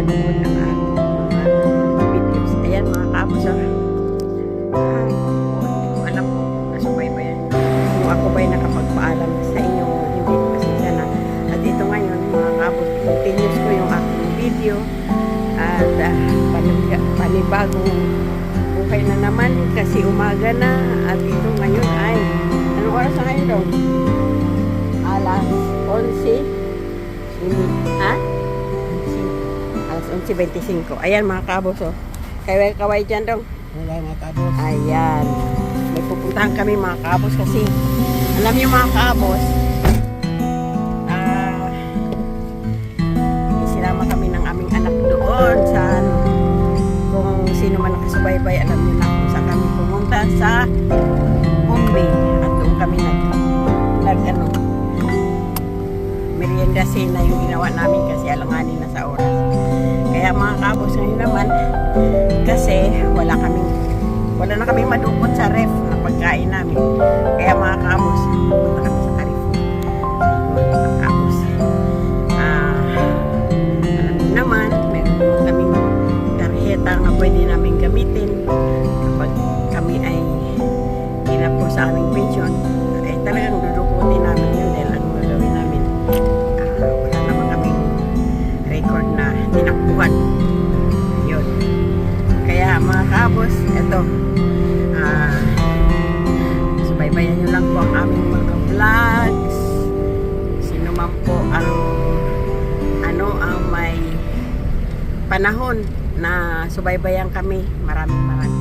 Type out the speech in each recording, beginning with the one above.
nanonood ng aming mga videos. Ayan mga kabos, alam ko nasubaybayan kung ako ba'y nakapagpaalam sa inyo, hindi, pasensya na. At ito ngayon mga kabos, continuous ko yung aking video at panibagong buhay na naman kasi umaga na. At ito ngayon ay anong oras na ngayon daw? Alas 11 ha? Alas 11:25. Ayan mga kabos, kaway dyan daw. Wala mga kabos. Ayan, may pupuntahan kami mga kabos kasi alam niyo mga kabos, sinama kami ng aming anak doon sa kung sino man nakasubaybay, alam niyo na kung saan kami pumunta sa Bombay. At doon kami merienda cena yung ginawa namin kasi alanganin na sa oras. Kaya mga kabos ngayon naman, kasi wala na kaming madukot sa ref na pagkain namin. Kaya mga kabos, punta kami sa Carrefour. Ayun mga kabos. Alam niyo naman, meron kaming tarjeta na pwede namin gamitin kapag kami ay hinap po sa aming pension. Ay talagang dudukutin namin yun dahil anong gagawin namin. Wala naman kaming record na tinakbuhan. Ayun. Kaya mga kabos, eto, subaybayan nyo lang po ang aming mga vlogs. Sino man po ang may panahon na subaybayan kami, maraming salamat.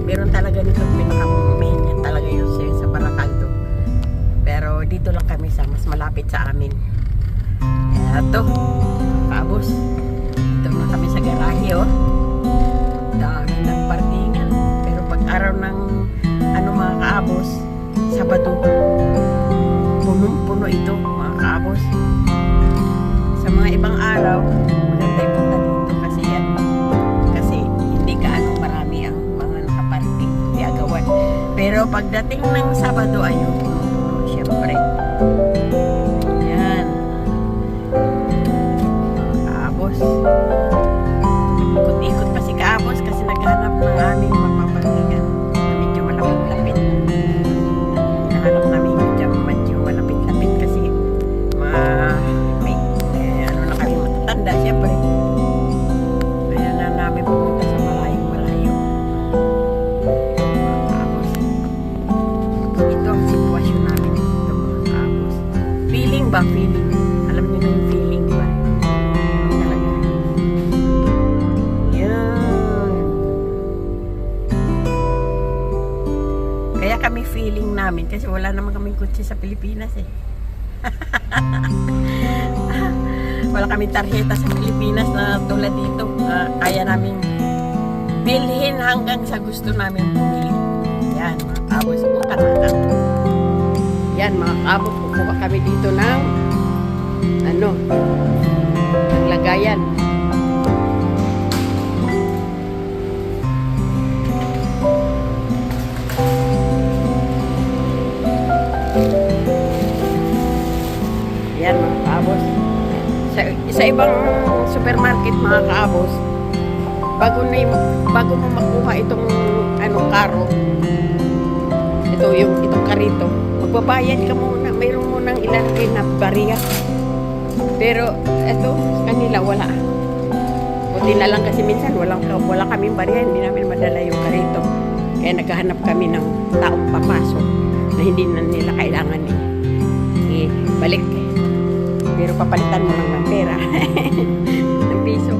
Meron talaga nito pinaka-main yan talaga yung sa Baracaldo. Pero dito lang kami sa mas malapit sa amin. Eto, kabos. Dito na kami sa garahe, dami ng parkingan. Pero pag araw ng mga kaabos, Sabado, punong-puno ito mga kaabos. Sa mga ibang araw, maganda yung punta dito kasi hindi gaano marami ang nakaparking, di agawan. Pero pagdating ng Sabado, ayun, syempre. Yan. Kaabos. Ikot-ikot pa si Kaabos kasi naghanap ng aming mapaparkingan na medyo malapit-lapit. Hinahanap namin medyo malapit-lapit kasi na kami matatanda, syempre. Kaya na namin pumunta sa malayo-malayo. Ito ang sitwasyon namin dito mga kabos. Feeling ba? Feeling. Alam niyo na yung feeling ba? Talaga. Yan. Kaya kami feeling namin kasi wala naman kaming kutsi sa Pilipinas wala kaming tarjeta sa Pilipinas na tulad dito. Kaya namin bilhin hanggang sa gusto namin bumili. Yan mga kabos, utang-utang. Yan mga kabos, kukuha kami dito ng ng lagayan. Yan mga kaabos. Sa ibang supermarket mga kaabos, bago mo makuha itong karo, itong karito, magbabayad ka muna. Mayroong nang ilalagay na bariya. Pero eto, kanila wala. Buti na lang kasi minsan wala kaming bariya, hindi namin madala yung karito. Kaya naghahanap kami ng taong papasok na hindi na nila kailangan balik. Pero papalitan mo lang ng pera. Ng piso.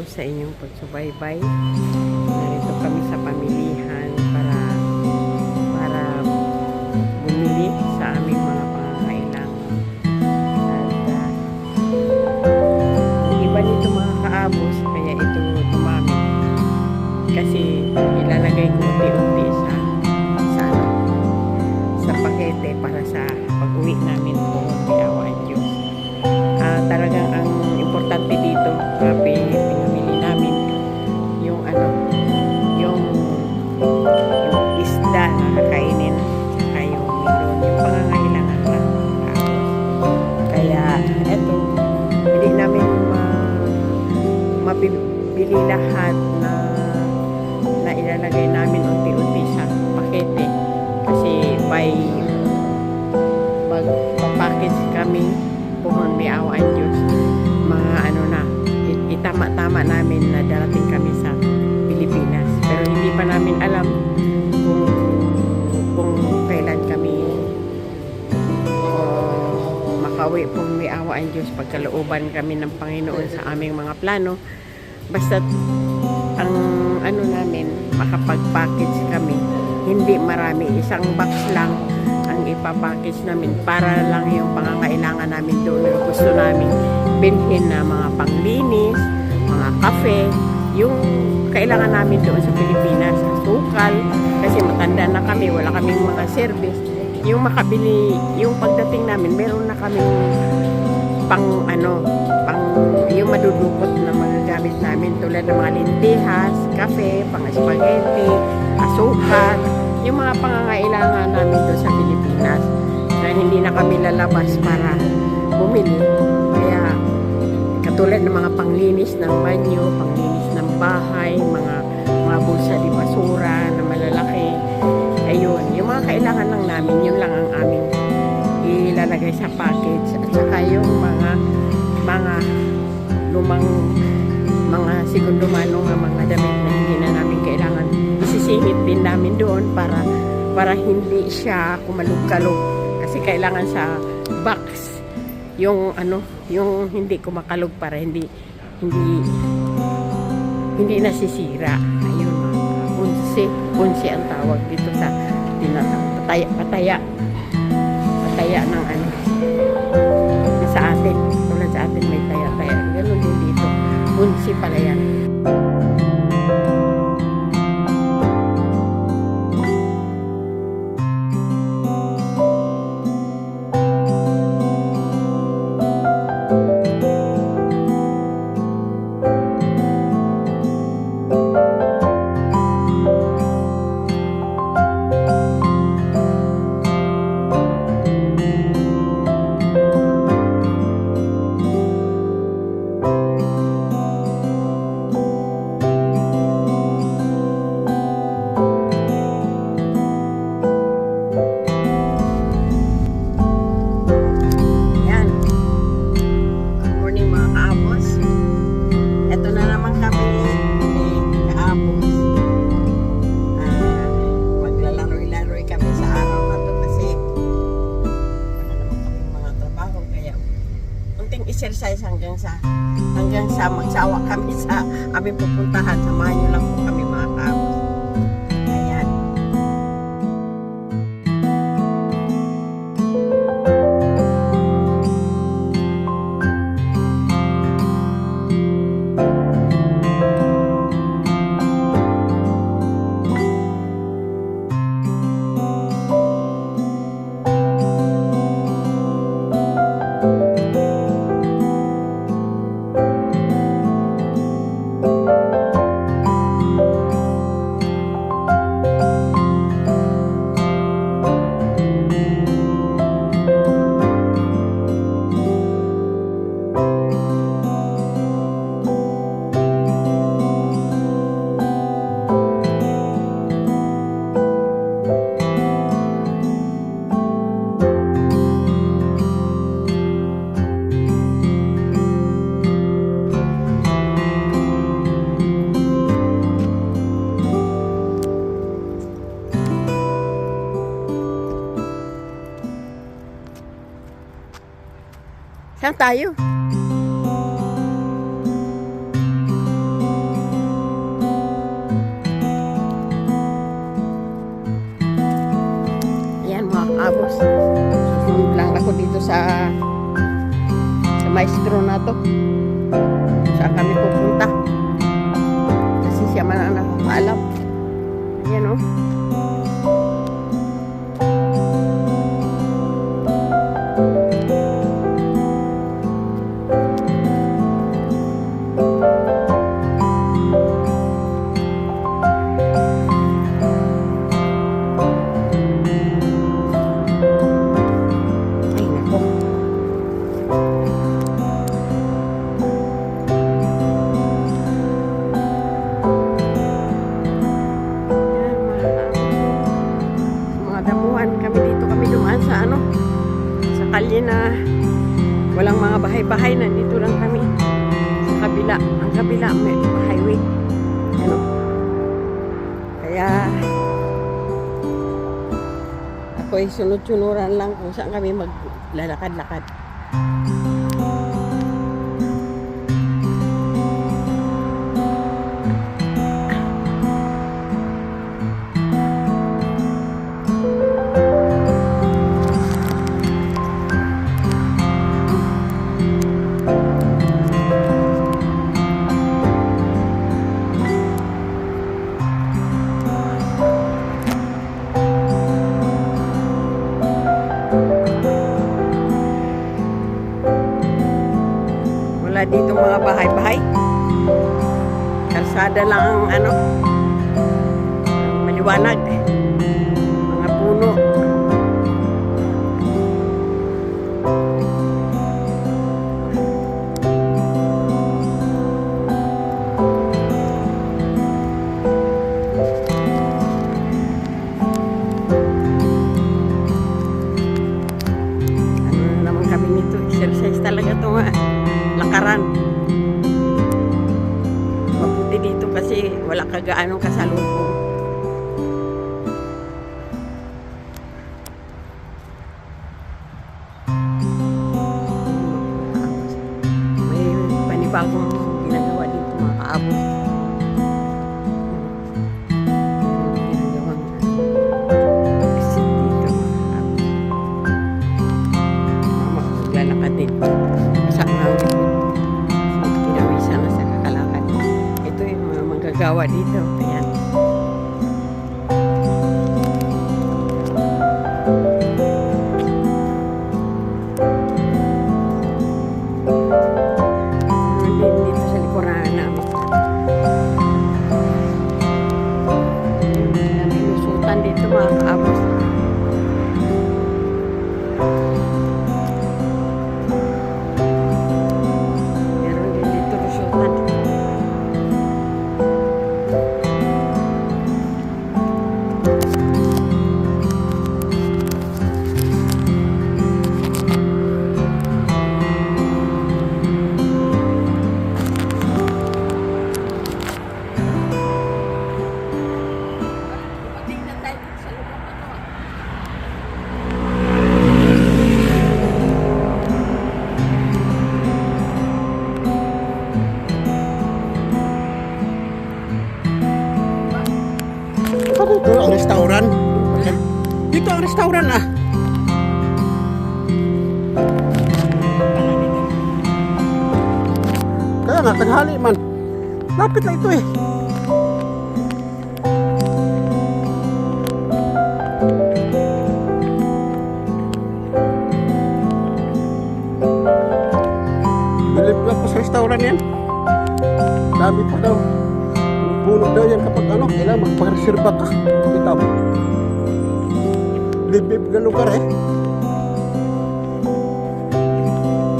sa inyong pagsubaybay. Narito kami sa pamilihan para bumili sa aming mga pangangailangan. At ang iba nito mga kaabos, kaya ito dumami. Kasi ilalagay ko unti-unti sa pakete para sa pag-uwi namin po may awa ang Diyos. Talagang ang importante dito, pinamili namin yung yung isda na kakainin, saka yung melon, yung pangangailangan lang mga kaabos. Kaya eto, hindi namin mabibili lahat na ilalagay namin unti-unti sa pakete kasi magpapackage kami kung may awa ang Diyos, mga itama-tama namin na darating kami sa Pilipinas, pero hindi pa namin alam kung kailan kami makauwi kung may awa ang Diyos, pagkalooban kami ng Panginoon sa aming mga plano. Basta ang namin, makapag-package kami, hindi marami, isang box lang ang ipapackage namin para lang yung pangangailangan namin doon na gusto namin bilhin na mga panglinis, mga kafe, yung kailangan namin doon sa Pilipinas, sukal, kasi matanda na kami, wala kaming mga service. Yung makabili, yung pagdating namin, meron na kaming yung madudukot na magagamit namin tulad ng mga lintihas, kafe, pang-spaghetti, asukal, yung mga pangangailangan namin doon sa Pilipinas na hindi na kami lalabas para bumili. Kaya katulad ng mga panglinis ng banyo, panglinis ng bahay, mga bulsa di basura na malalaki, ayun, yung mga kailangan lang namin, yun lang ang aming ilalagay sa package. At saka yung mga lumang mga segundo manong mga damit na hindi na namin kailangan, isisingit din namin doon para hindi siya kumalog-kalog, kasi kailangan sa box yung yung hindi kumakalog para hindi nasisira. Ayun, punsi ang tawag dito sa pataya ng sa atin. Tulad sa atin may taya-taya. Ganun din dito. Punsi pala yan. Exercise hanggang sa magsawa kami sa aming pupuntahan. Samahan nyo lang po kami mga kaabos. Ayan. Saan tayo? kaabos. Susunod lang ako dito sa maestro na to. Saan kami pupunta. Kasi siya man ang nakakaalam. Ayan o. Kalye na walang mga bahay-bahay na dito lang kami sa kabila. Ang kabila may highway. Ano? Kaya ako ay sunod-sunuran lang kung saan kami maglalakad-lakad. Dito mga bahay-bahay, kalsada lang ang ano, maliwanag, mga puno. Ano na naman kami nito, exercise talaga ito nga. Lakaran. Mabuti dito kasi wala kagaanong kasalubong. May panibagong ginagawa dito mga kaabot. Dito mga kaabot. Mama, maglalakad din. Pinawisan na sa kakalakad. Ito yung mga manggagawa dito. Ayan. Dito sa likuran namin. May lusutan dito mga kaabos. Dito ang restaurant. Dito ang restaurant ah. Kaya nga, tanghali man. Lapit na ito eh. Bilib lang po sa restaurant yan. Dami pa daw. Puno daw yan kapag ano, kailangan magpag-reserva ka. Kita mo. Libib na lugar eh.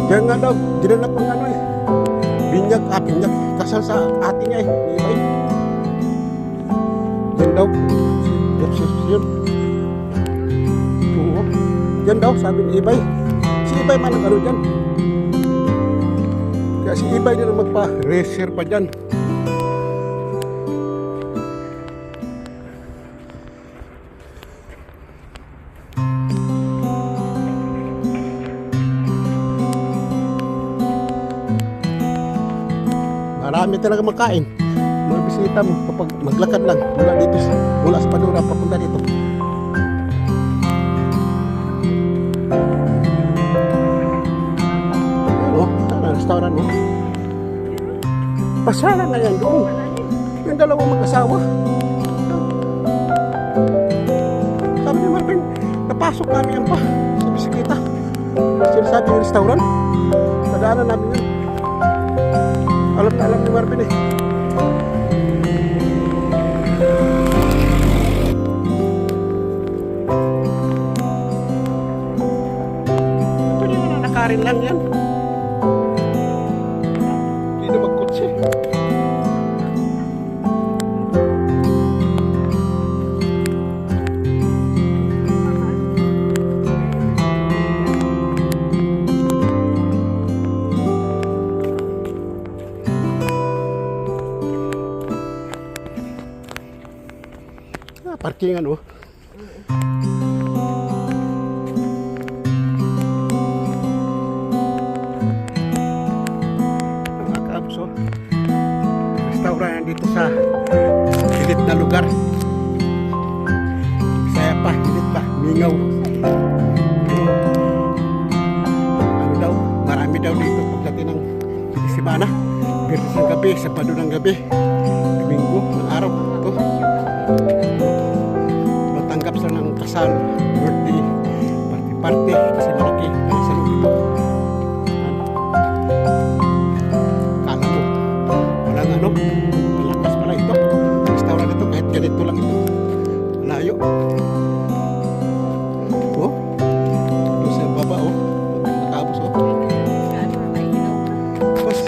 Kaya nga daw, ginanap ang ano eh. Binyag, kasal sa ate niya eh. Ibay. Yan daw. Yun. Oo. Yan daw, sabi ni Ibay. Si Ibay man ang ano dyan. Kaya si Ibay din ang magpa-reserva dyan. Marami talaga makain. Mga bisita mo kapag maglakad lang mula dito, mula sa Padura papunta dito. restaurant mo. Pasyalan na yan doon. Yung dalawang mag-asawa. Sabi ni Marvin, napasok namin yan pa sa bisikleta. Sinasabi yung restaurant. Nadaanan namin yun. Alam na alam ni Marvin eh. Pwede mo na nakarin lang yan. Hindi na magkutsi. Parkingan oh. Mga kaabs oh. Restaurant dito sa hilit na lugar. Saya pa, hilit pa, mingaw. Ano daw, marami daw dito pagdating ng simana. Biyernes ng gabi, Sabado ng gabi, Domingo ng araw. Ito. Tanggap sa ng kasal, birthday, party kasi malaki ang salon dito. Kala mo, walang ano, malakas pala ito. Restaurant ito, kahit ganito lang ito. Malayo. Oh, doon sa baba oh, nakabos oh. Tapos,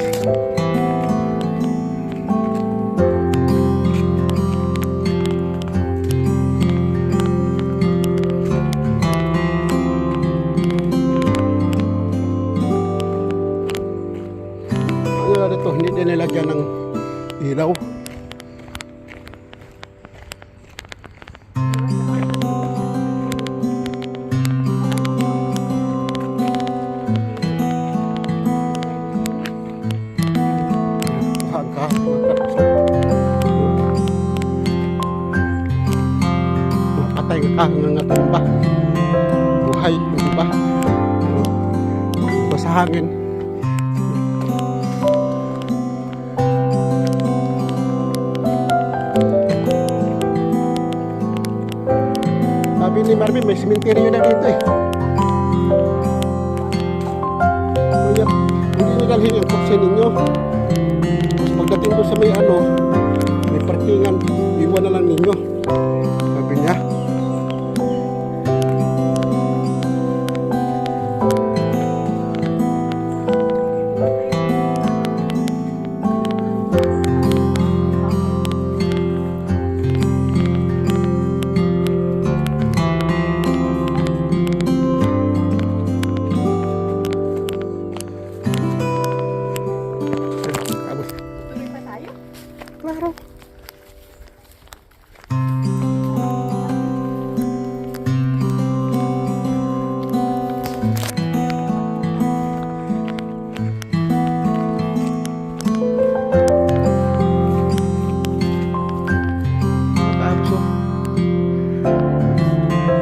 ito, hindi din nilagyan ng ilaw. Patay ka nga tumba. Buhay yung iba. Basta hangin. Sabi ni Marvin, may simenteryo na dito eh. Kaya, hindi nyo dalhin yung kutsi ninyo. Pagdating doon sa may ano, may parkingan, iwan na lang ninyo. Sabi niya. Claro.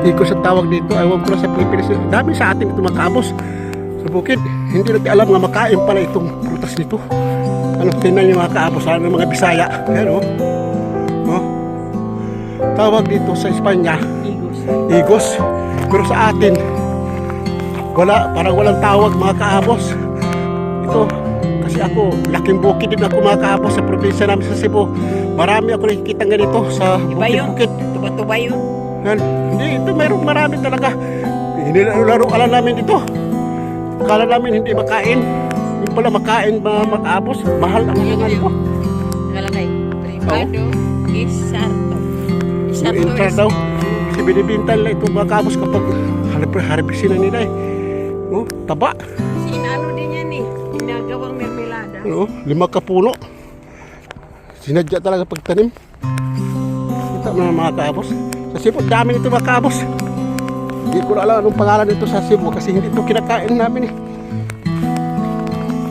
Iko sa tawag dito, ewan ko na sa Pilipinas. Dami sa atin ito makabos sa bukid. Hindi natin alam nga makain pala itong prutas nito. Ano, tinan yung mga kaabos ng mga Bisaya. Pero, oh, tawag dito sa Espanya, Igos. Pero sa atin, wala, parang walang tawag mga kaabos. Ito, kasi ako, laking bukid din ako mga kaabos sa probinsya namin sa Cebu. Marami ako nakikita ganito sa bukid-bukid. Tuba-tuba yun. Yan. Hindi, ito mayroong marami talaga. Hinilaro ka lang namin dito. Kala namin hindi makain. Yung pala makain ba makaabos? Mahal ang mga ko. Nakalagay. Privado Isarto. Yung intra daw. Kasi binibintan nila ito makaabos kapag harbisin na nila eh. Oh, taba. Sinano din yan eh. Ginagawang mermelada. Oh, 5 kapuno. Sinadya talaga pagtanim. Kita mo na mga kaabos. Sa Cebu, dami nito mga kaabos. Hindi ko na alam anong pangalan nito sa Cebu kasi hindi ito kinakain namin eh.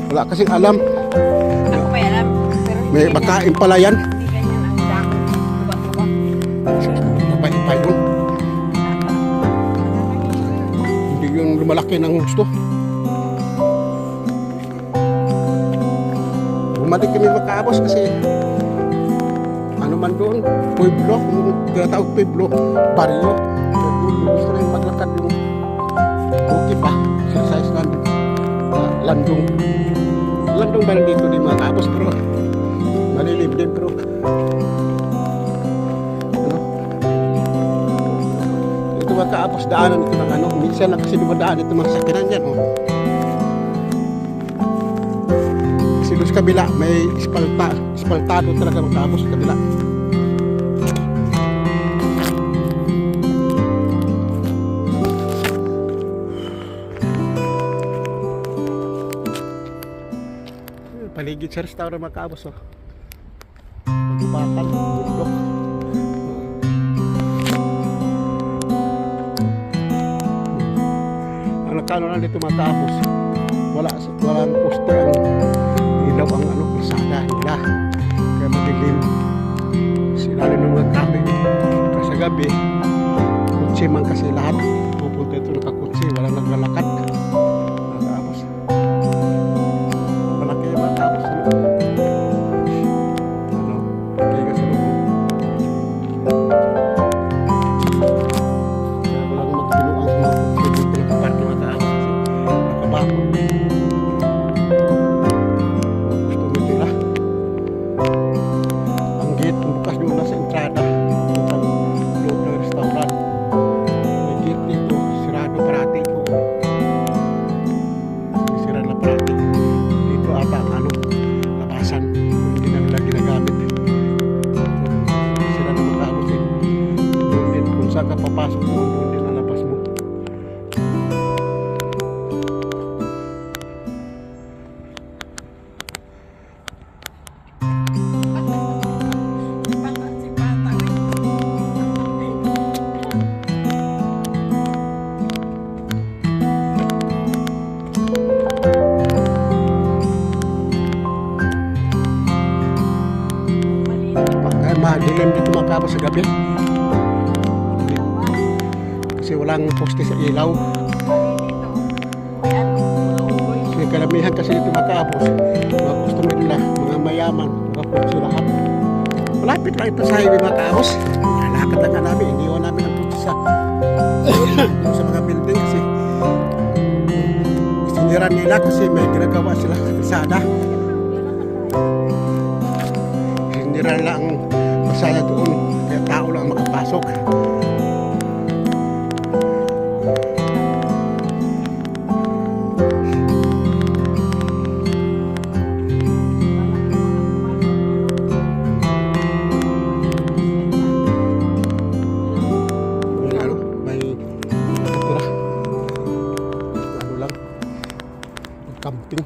Wala kasing alam. Ako may alam. Pero May makain pala yan. Hindi ganyan ang dako. Tuba-tuba. Ipa yun. Hindi yun lumalaki ng gusto. bumalik kami makaabos kasi ano man doon, pueblo, yung tinatawag pueblo, baryo. Doon gusto rin maglakad yung okay pa, exercise landong. Landong ba rin dito di makaabos pero malilim din pero ano, ito makaabos daanan ito ng ano, minsan lang kasi dumadaan ito mga sakinan dyan. Oh. Kasi doon sa kabila may espaltado talaga makaabos sa kabila. Paligid sa restaurant makaabos. Oh. Magubatan, bundok. Ang nakano lang dito makaabos. Walang poster ang ilaw ang ano, persada nila. Kaya madilim. Sinali ng mga kami. Kasi sa gabi, kutsi man kasi lahat. Pupunta ito nakakutsi, walang naglalakad. Makaabos. Malaki yung makaabos sa loob. Ano, kaya sa loob. Kaya walang magpinuang sa mga kutsi. Dito nakaparking makaabos kasi nakabakot. Bukas doon na sa entrada sa loob ng restaurant. May gate dito, sirado parati po. Sira na parati. Dito ata ang ano, labasan. Hindi na nila ginagamit. Sira na makaabot eh. Doon din, kung saan ka papasok mo, doon din ang labas mo. Madilim dito makaabos sa gabi kasi walang poste sa ilaw. Kasi karamihan kasi dito makaabos mga customer nila, mga mayaman, mga kutsi lahat. Malapit lang ito sa highway makaabos. Lakad lang nga namin, iniwan namin ang kutsi sa mga building kasi sinira nila kasi may ginagawa sila sa kalsada. Sinira lang masaya doon, kaya tao lang makapasok. May tira. Ano lang, camping.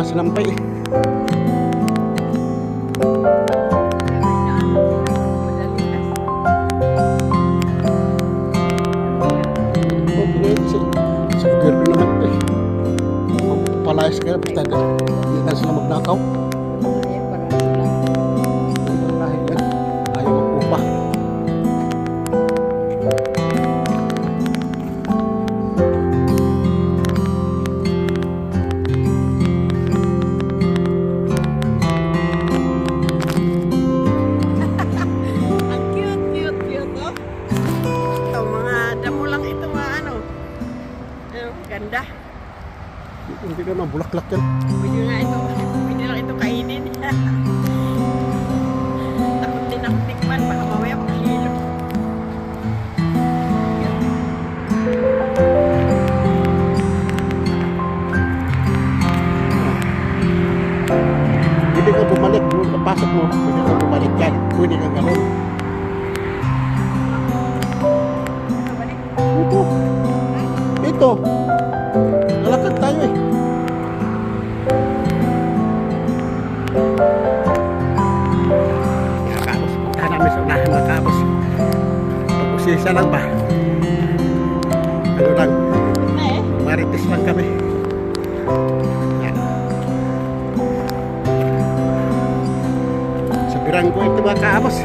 Selampay eh. Seger naman ito eh. Palayas kaya basta hindi na sila magnakaw. Ayaw magpupa. Ganda. Hindi naman bulaklak yan. Pwede nga ito. Pwede lang ito kainin. Takot din ako tikman. Baka mamaya pakihilo. Pwede ka bumalik. Napasok mo. Pwede ka bumalik yan. Pwede ka gano'n. Ito. Lalakad tayo eh. Sisa lang ba? Ano lang, Na eh. marites lang kami. Yan. Sa Biranggo ito mga kaamos.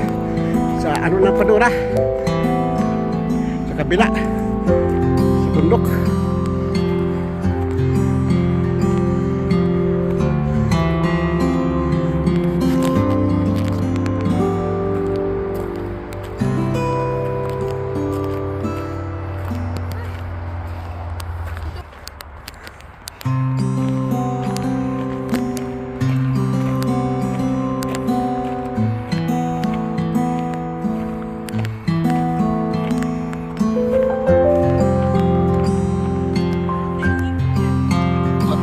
Sa ano ng Padura. Sa kabila. Sa bundok.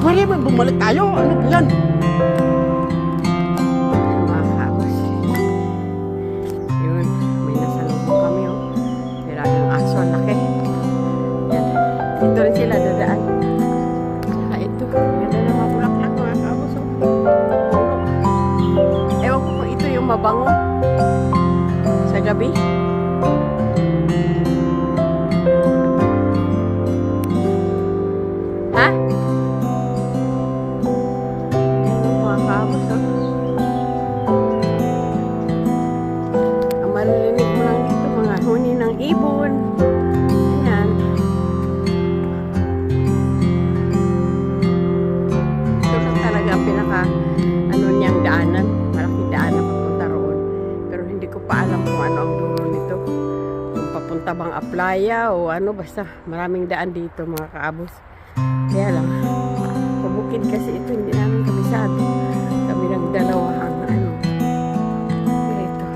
Pwede ba bumalik tayo? Ano ba yan? Mga kaabos. Yun, may nasalubong kami oh. Diragang aso, ang laki. Yan. Dito rin sila dadaan. Saka ito, ganda na mga bulaklak mga kaabos oh. Ewan ko kung ito yung mabango sa gabi. Ha? Ayan mga kaabos oh. Ang maririnig mo lang dito mga huni ng ibon. Ayan. Ito lang talaga ang pinaka ano niyang daanan. Malaking daanan papunta roon. Pero hindi ko pa alam kung ano ang dulo nito. Kung papunta bang Aplaya o ano. Basta maraming daan dito mga kaabos. Kaya lang, pabukid kasi ito hindi namin kabisado. Kami ng dalawang ano. Ito.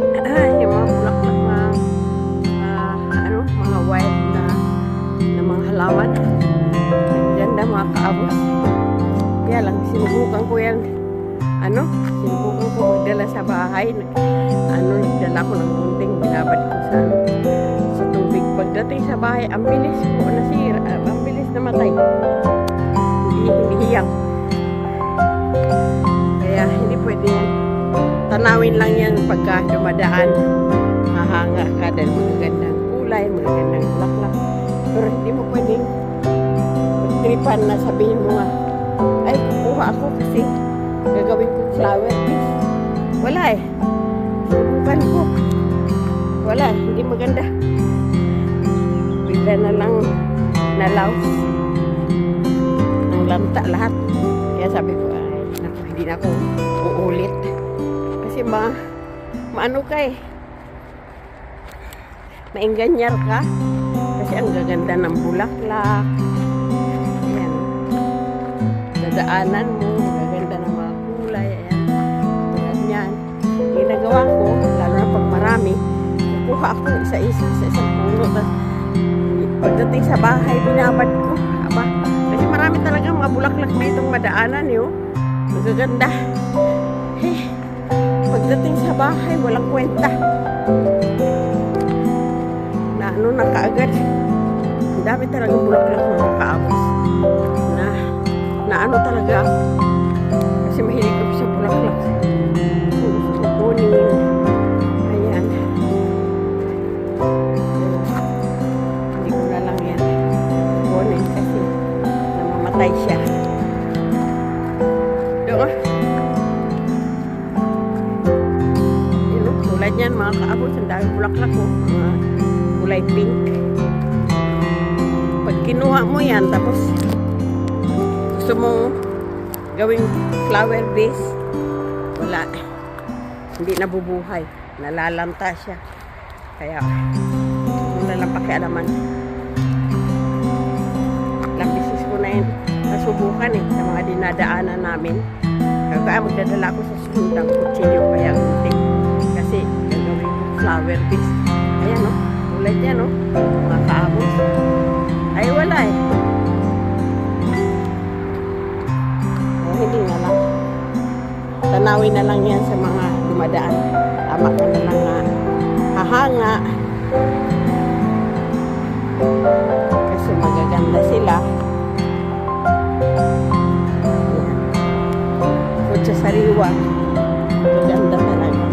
Ganda ng bulaklak mga kaabos. Yung mga bulaklak mga wild na mga halaman. Ang ganda mga kaabos. Kaya lang, sinubukan ko yan. Sinubukan ko magdala sa bahay. Nagdala ko ng gunting. Binabad ko sa tubig. Pagdating sa bahay, ang bilis po nasira. Ang bilis namatay. Hindi hiyang. Kaya hindi pwede yan. Tanawin lang yan pagka dumadaan. Hahanga ka dahil magagandang kulay, magagandang bulaklak. Pero hindi mo pwedeng magtripan na sabihin mo nga, ay, kukuha ako kasi gagawin ko flower piece. Wala eh. Subukan ko. Wala, hindi maganda. Bigla na lang nalaos ng lanta lahat. Kaya sabi ko, ay, naku, hindi na ako uulit. Kasi maano ka eh. Mainganyar ka. Kasi ang gaganda ng bulaklak. Ayan. Dadaanan mo, gaganda ng mga kulay. Ayan. Ganyan. Ginagawa ko, lalo na pag marami, kukuha ako isa-isa sa isang puno. Pagdating sa bahay, binabad ko. Aba, kasi marami talaga mga bulaklak na itong madaanan yun. Magaganda. Pagdating sa bahay, walang kwenta. Na kaagad. Ang dami talagang bulaklak mga kaabos. Na talaga ako. Kasi mahilig ako sa bulaklak. Gusto ko kunin. Ayan. Hindi ko na lang yan kunin kasi namamatay siya. Doon. Tulad yan mga kaabos. Ang dami bulaklak ko. Mga kulay pink. Pag kinuha mo yan, tapos gusto mong gawing flower base, wala. Hindi nabubuhay. Nalalanta siya. Kaya, wala lang pakialaman. Ilang bisis ko na yun nasubukan sa mga dinadaanan namin. Kaya magdadala ko sa sundang kutsilyo kaya gunting. Kasi gagawin flower base. Ayan o. Tulad yan, mga kaabos. Ay, wala eh. Hindi na lang. Tanawin na lang yan sa mga dumadaan. Tama ka na lang hahanga. Kasi magaganda sila. Ayan. Bukod sa sariwa, magaganda talaga.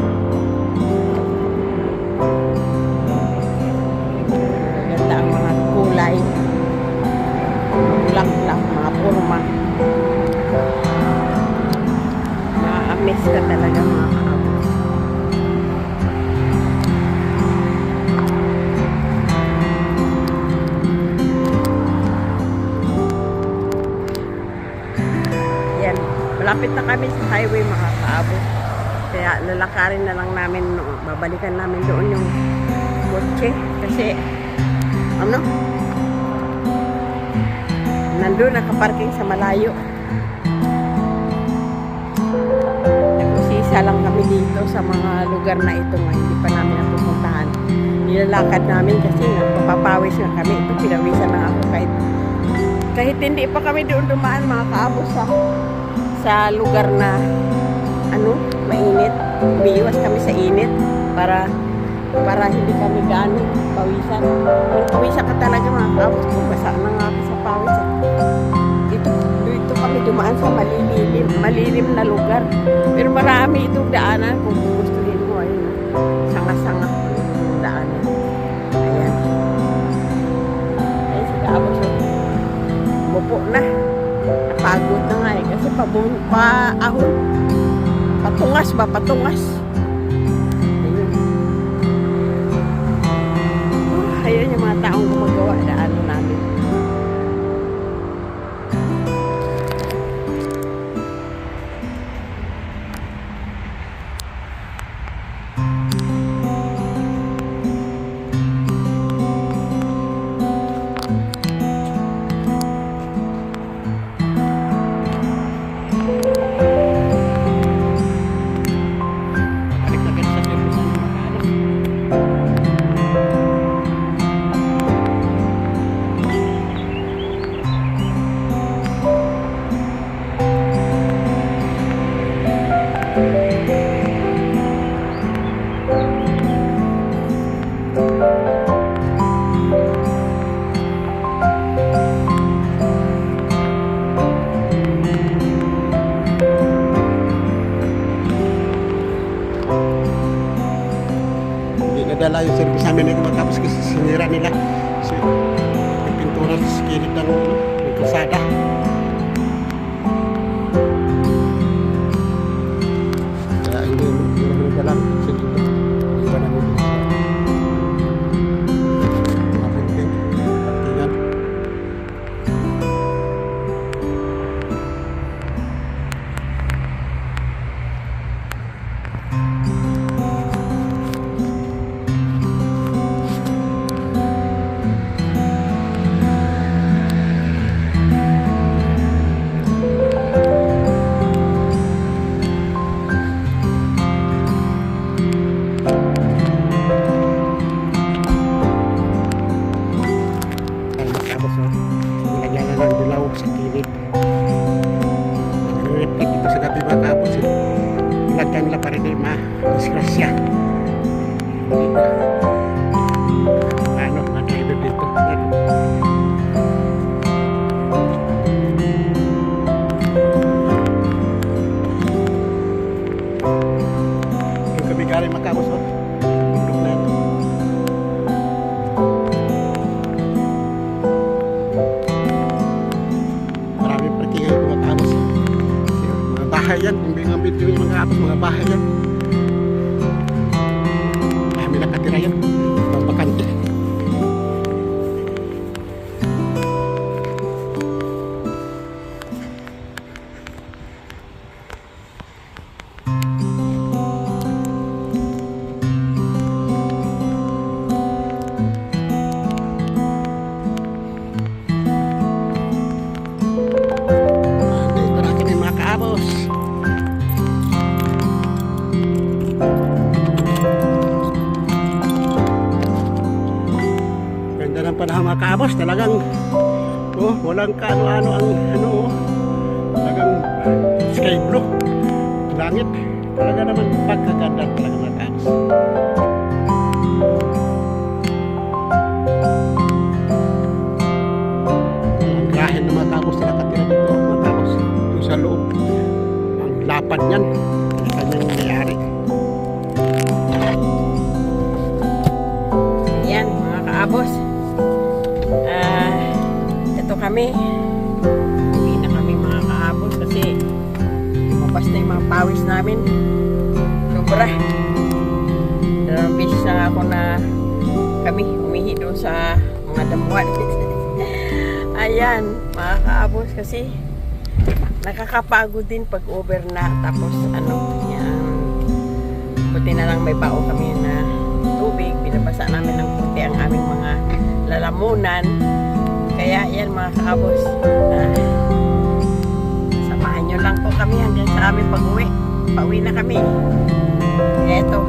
Malapit na kami sa highway mga kaabos. Kaya lalakarin na lang namin, babalikan namin doon yung kotse. Kasi, ano, nandun nakaparking sa malayo. Nag-usisa lang kami dito sa mga lugar na ito nga, hindi pa namin napupuntahan. Nilalakad namin kasi napapawis nga kami. Ito, pinawisan na ako kahit hindi pa kami doon dumaan mga kaabos sa lugar na ano, mainit. Umiiwas kami sa init para hindi kami gaano pawisan. Kung pawisan ka talaga mga kaabos, basa na nga ako sa pawis. Dito kami dumaan sa malilim na lugar. Pero marami itong daanan kung gustuhin mo. Ayun, sanga-sanga yung daanan. Ayan. Ayan si kaabos. Mupo na. Napagod na nga eh. Kasi paahon. Patungas ba? Patungas. Ayun. Ayan yung mga taong gumagawa na ano namin. Balik na kayo sa servisan ng Makaros. Hindi nadala yung service namin ng matapos kasi sinira nila. So, yung pintura sa gilid ng kalsada. Kaya hindi naman nadala. Kasi dito, iba namin dito sa marinting, parkingan. Ang matapos, no? Nilagyan na ng dilaw sa kilid. Nag-reflect ito sa gabi matapos. Nilagyan nila para di ma-disgrasya. Ano, mag-driver dito. Ano? Yung kami galing matapos, no? Bundok na ito. Marami parkingan yung mga tapos. Mga bahay yan. Ang video yung mga tapos, mga bahay yan. Marami nakatira yan. Bakante. Dito na kami mga kaabos. Ganda ng panahon mga kaabos. Talagang walang kaano-ano ang talagang sky blue. Langit. Talaga naman pagkaganda talaga mga kaabos. Ang grahe ng mga kaabos sila katira dito mga kaabos. Yung sa loob. Ang lapad niyan. Ang kanyang mayari. Yan mga kaabos. Ito kami. Uwi na kami mga kaabos kasi lumabas na yung mga pawis namin. Sobra. Dalawang beses na ako na kami umihi doon sa mga damuhan. Ayan mga kaabos kasi nakakapagod din pag over na. Tapos yan, buti na lang may bao kami na tubig. Binabasa namin ng puti ang aming mga lalamunan. Kaya yan mga kaabos, samahan nyo lang po kami hanggang sa aming pag-uwi. Pauwi na kami. Kaya ito,